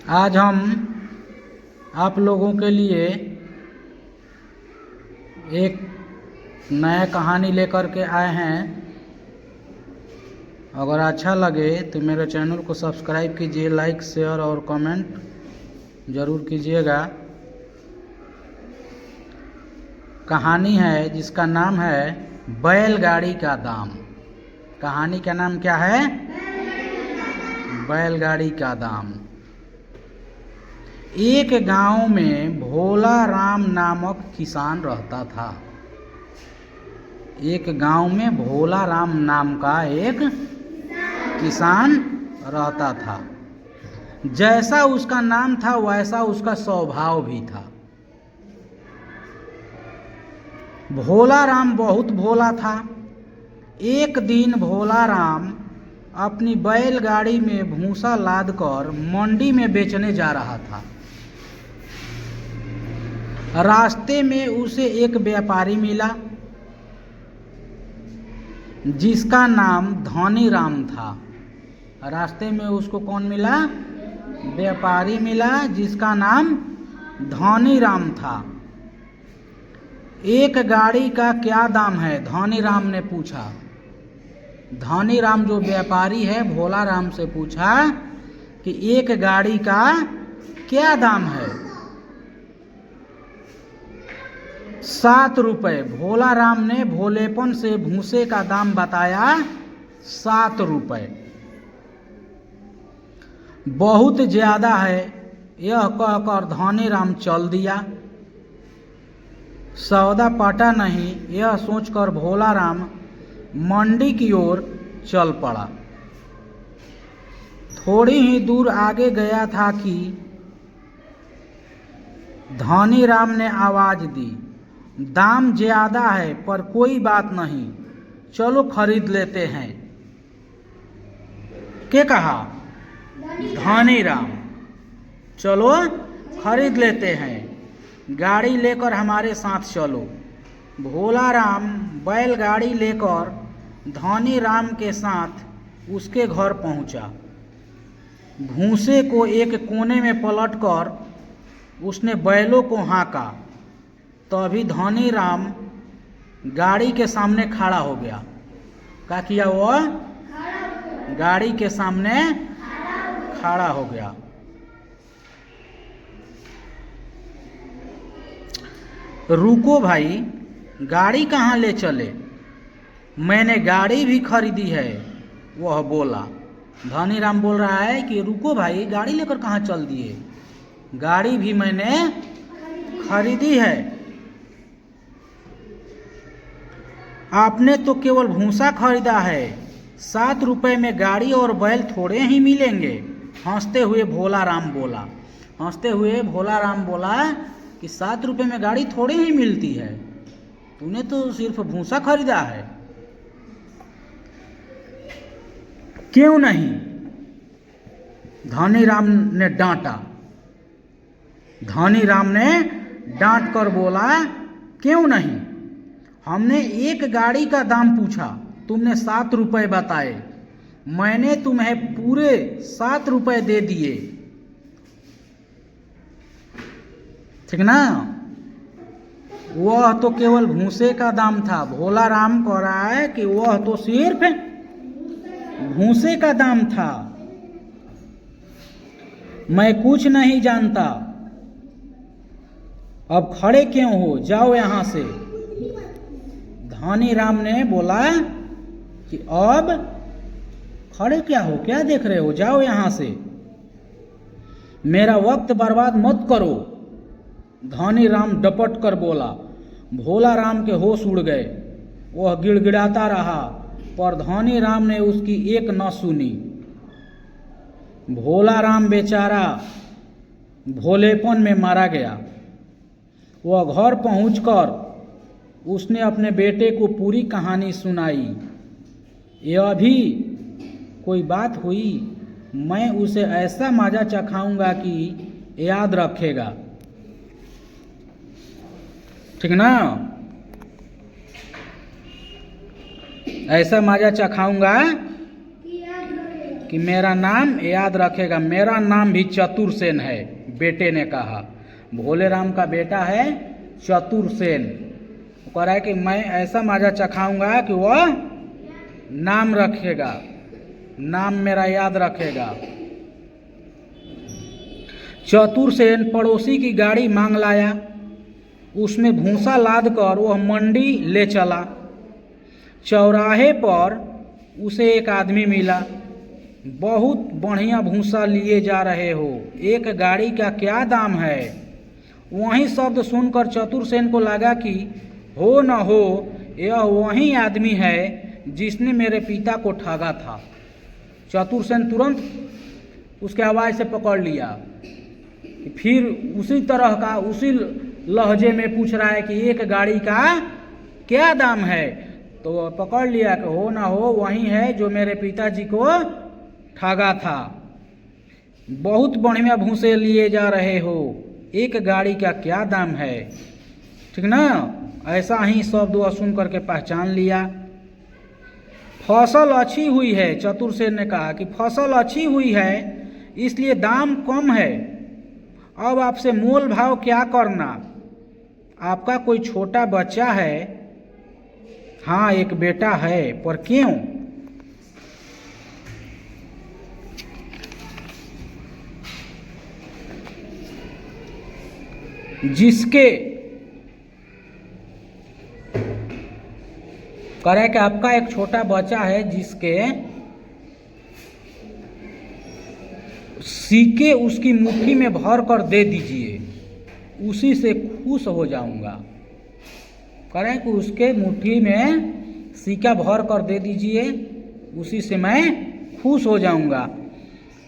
आज हम आप लोगों के लिए एक नया कहानी लेकर के आए हैं। अगर अच्छा लगे तो मेरे चैनल को सब्सक्राइब कीजिए, लाइक शेयर और कमेंट ज़रूर कीजिएगा। कहानी है जिसका नाम है बैलगाड़ी का दाम। कहानी का नाम क्या है? बैलगाड़ी का दाम। एक गांव में भोला राम नामक किसान रहता था। एक गांव में भोला राम नाम का एक किसान रहता था। जैसा उसका नाम था वैसा उसका स्वभाव भी था। भोला राम बहुत भोला था। एक दिन भोला राम अपनी बैलगाड़ी में भूसा लादकर मंडी में बेचने जा रहा था। रास्ते में उसे एक व्यापारी मिला जिसका नाम धनी राम था। रास्ते में उसको कौन मिला? व्यापारी मिला जिसका नाम धनी राम था। एक गाड़ी का क्या दाम है? धनी राम ने पूछा। धनी राम जो व्यापारी है भोला राम से पूछा कि एक गाड़ी का क्या दाम है? 7 रुपये। भोला राम ने भोलेपन से भूसे का दाम बताया 7 रुपये। बहुत ज्यादा है यह कहकर धनी राम चल दिया। सौदा पटा नहीं यह सोचकर भोला राम मंडी की ओर चल पड़ा। थोड़ी ही दूर आगे गया था कि धनी राम ने आवाज दी, दाम ज्यादा है पर कोई बात नहीं, चलो खरीद लेते हैं। क्या कहा? धनी राम, चलो खरीद लेते हैं, गाड़ी लेकर हमारे साथ चलो। भोला राम बैलगाड़ी लेकर धनी राम के साथ उसके घर पहुंचा। भूसे को एक कोने में पलटकर उसने बैलों को हाँका। तभी धनी राम गाड़ी के सामने खड़ा हो गया। क्या किया? वह गाड़ी के सामने खड़ा हो गया। रुको भाई, गाड़ी कहाँ ले चले? मैंने गाड़ी भी खरीदी है, वह बोला। धनी राम बोल रहा है कि रुको भाई, गाड़ी लेकर कहाँ चल दिए? गाड़ी भी मैंने खरीदी है। आपने तो केवल भूसा खरीदा है, 7 रुपये में गाड़ी और बैल थोड़े ही मिलेंगे। हंसते हुए भोला राम बोला। हंसते हुए भोला राम बोला कि 7 रुपये में गाड़ी थोड़ी ही मिलती है, तूने तो सिर्फ भूसा खरीदा है। क्यों नहीं? धनी राम ने डांटा। धनी राम ने डांट कर बोला, क्यों नहीं? हमने एक गाड़ी का दाम पूछा, तुमने 7 रुपये बताए, मैंने तुम्हें पूरे 7 रुपये दे दिए, ठीक ना? वह तो केवल भूसे का दाम था। भोला राम कह रहा है कि वह तो सिर्फ भूसे का दाम था, मैं कुछ नहीं जानता। अब खड़े क्यों हो? जाओ यहां से। धनी राम ने बोला कि अब खड़े क्या हो, क्या देख रहे हो? जाओ यहां से, मेरा वक्त बर्बाद मत करो। धनी राम डपट कर बोला। भोला राम के होश उड़ गए। वह गिड़गिड़ाता रहा पर धनी राम ने उसकी एक न सुनी। भोला राम बेचारा भोलेपन में मारा गया। वह घर पहुंचकर उसने अपने बेटे को पूरी कहानी सुनाई। यह भी कोई बात हुई, मैं उसे ऐसा मजा चखाऊंगा कि याद रखेगा, ठीक ना? ऐसा मजा चखाऊंगा कि मेरा नाम याद रखेगा, मेरा नाम भी चतुरसेन है। बेटे ने कहा, भोले राम का बेटा है चतुरसेन। वो कह रहा है कि मैं ऐसा माजा चखाऊंगा कि वह नाम रखेगा, नाम मेरा याद रखेगा। चतुरसेन पड़ोसी की गाड़ी मांग लाया, उसमें भूसा लाद कर वह मंडी ले चला। चौराहे पर उसे एक आदमी मिला। बहुत बढ़िया भूसा लिए जा रहे हो, एक गाड़ी का क्या दाम है? वही शब्द सुनकर चतुरसेन को लगा कि हो न हो यह वही आदमी है जिसने मेरे पिता को ठगा था। चतुरसेन तुरंत उसके आवाज़ से पकड़ लिया। फिर उसी तरह का, उसी लहजे में पूछ रहा है कि एक गाड़ी का क्या दाम है? तो पकड़ लिया कि हो ना हो वही है जो मेरे पिताजी को ठगा था। बहुत बढ़िया भूसे लिए जा रहे हो, एक गाड़ी का क्या दाम है? ठीक ना? ऐसा ही शब्द वह सुन करके पहचान लिया। फसल अच्छी हुई है, चतुरसेन ने कहा कि फसल अच्छी हुई है इसलिए दाम कम है। अब आपसे मोल भाव क्या करना? आपका कोई छोटा बच्चा है? हाँ, एक बेटा है, पर क्यों? जिसके कह रहा है कि आपका एक छोटा बच्चा है जिसके सिक्के उसकी मुट्ठी में भर कर दे दीजिए, उसी से खुश हो जाऊंगा। कह रहे हैं कि उसके मुट्ठी में सिक्का भर कर दे दीजिए, उसी से मैं खुश हो जाऊंगा।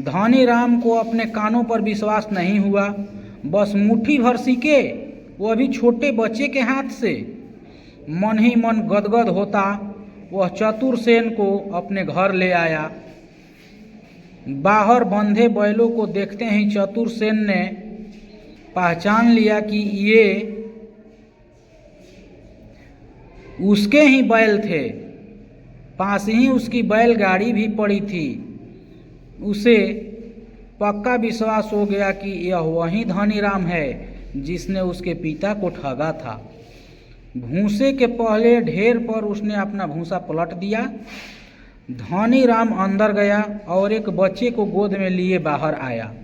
धनी राम को अपने कानों पर विश्वास नहीं हुआ। बस मुट्ठी भर सिक्के, वो अभी छोटे बच्चे के हाथ से। मन ही मन गदगद होता वह चतुरसेन को अपने घर ले आया। बाहर बंधे बैलों को देखते ही चतुरसेन ने पहचान लिया कि ये उसके ही बैल थे। पास ही उसकी बैलगाड़ी भी पड़ी थी। उसे पक्का विश्वास हो गया कि यह वही धनी राम है जिसने उसके पिता को ठगा था। भूसे के पहले ढेर पर उसने अपना भूसा पलट दिया। धनी राम अंदर गया और एक बच्चे को गोद में लिए बाहर आया।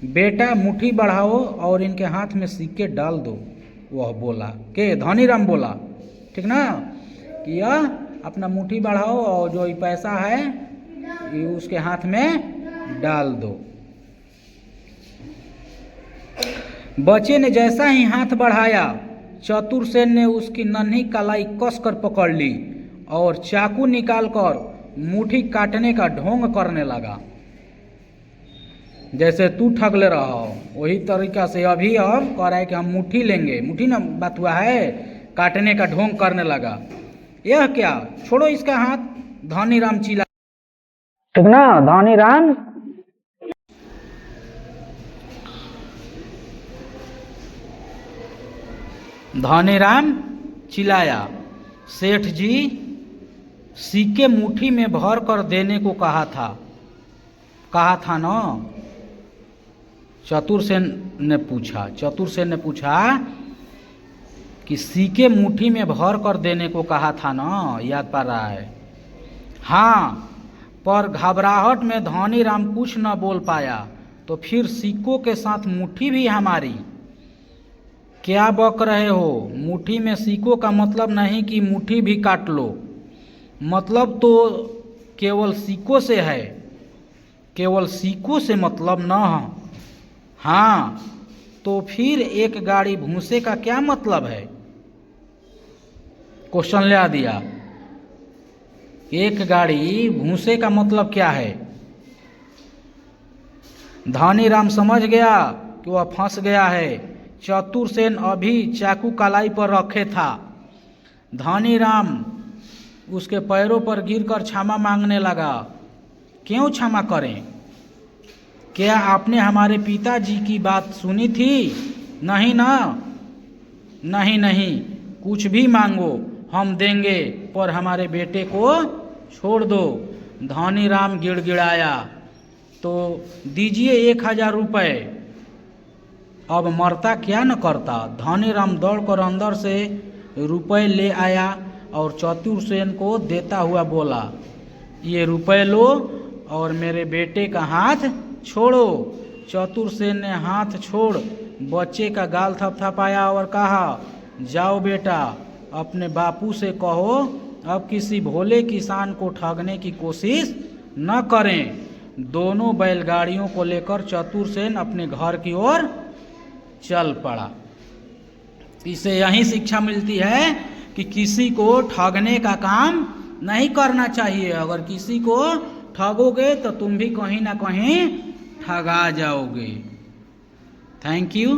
बेटा, मुट्ठी बढ़ाओ और इनके हाथ में सिक्के डाल दो, वह बोला। के धनी राम बोला, ठीक ना, कि यह अपना मुट्ठी बढ़ाओ और जो ये पैसा है ये उसके हाथ में डाल दो। बच्चे ने जैसा ही हाथ बढ़ाया, चतुरसेन ने उसकी नन्ही कलाई कसकर पकड़ ली और चाकू निकालकर मुट्ठी काटने का ढोंग करने लगा। जैसे तू ठग ले रहा हो वही तरीका से अभी अब कह रहा है कि हम मुट्ठी लेंगे। मुट्ठी ना बात हुआ है, काटने का ढोंग करने लगा। यह क्या, छोड़ो इसका हाथ, धनी राम चिल्ला। ठीक ना? धनी राम चिल्लाया, सेठ जी सिक्के मुट्ठी में भर कर देने को कहा था ना? चतुरसेन ने पूछा कि सिक्के मुट्ठी में भर कर देने को कहा था ना, याद पा रहा है? हाँ, पर घबराहट में धनी राम कुछ न बोल पाया। तो फिर सिक्कों के साथ मुट्ठी भी हमारी? क्या बक रहे हो? मुट्ठी में सिक्कों का मतलब नहीं कि मुट्ठी भी काट लो। मतलब तो केवल सिक्कों से है, केवल सिक्कों से मतलब न है। हाँ, तो फिर एक गाड़ी भूसे का क्या मतलब है? क्वेश्चन ले दिया। एक गाड़ी भूसे का मतलब क्या है? धनी राम समझ गया कि वह फंस गया है। चतुरसेन अभी चाकू कलाई पर रखे था। धनी राम उसके पैरों पर गिरकर क्षमा मांगने लगा। क्यों क्षमा करें? क्या आपने हमारे पिताजी की बात सुनी थी? नहीं ना? नहीं, कुछ भी मांगो हम देंगे, पर हमारे बेटे को छोड़ दो। धनीराम गिड़गिड़ाया। तो दीजिए 1000 रुपये। अब मरता क्या न करता। धनीराम दौड़कर अंदर से रुपए ले आया और चतुरसेन को देता हुआ बोला, ये रुपए लो और मेरे बेटे का हाथ छोड़ो। चतुरसेन ने हाथ छोड़ बच्चे का गाल थपथपाया और कहा, जाओ बेटा, अपने बापू से कहो अब किसी भोले किसान को ठगने की कोशिश न करें। दोनों बैलगाड़ियों को लेकर चतुरसेन अपने घर की ओर चल पड़ा। इसे यही शिक्षा मिलती है कि किसी को ठगने का काम नहीं करना चाहिए। अगर किसी को ठगोगे तो तुम भी कहीं ना कहीं ठगा जाओगे। Thank you.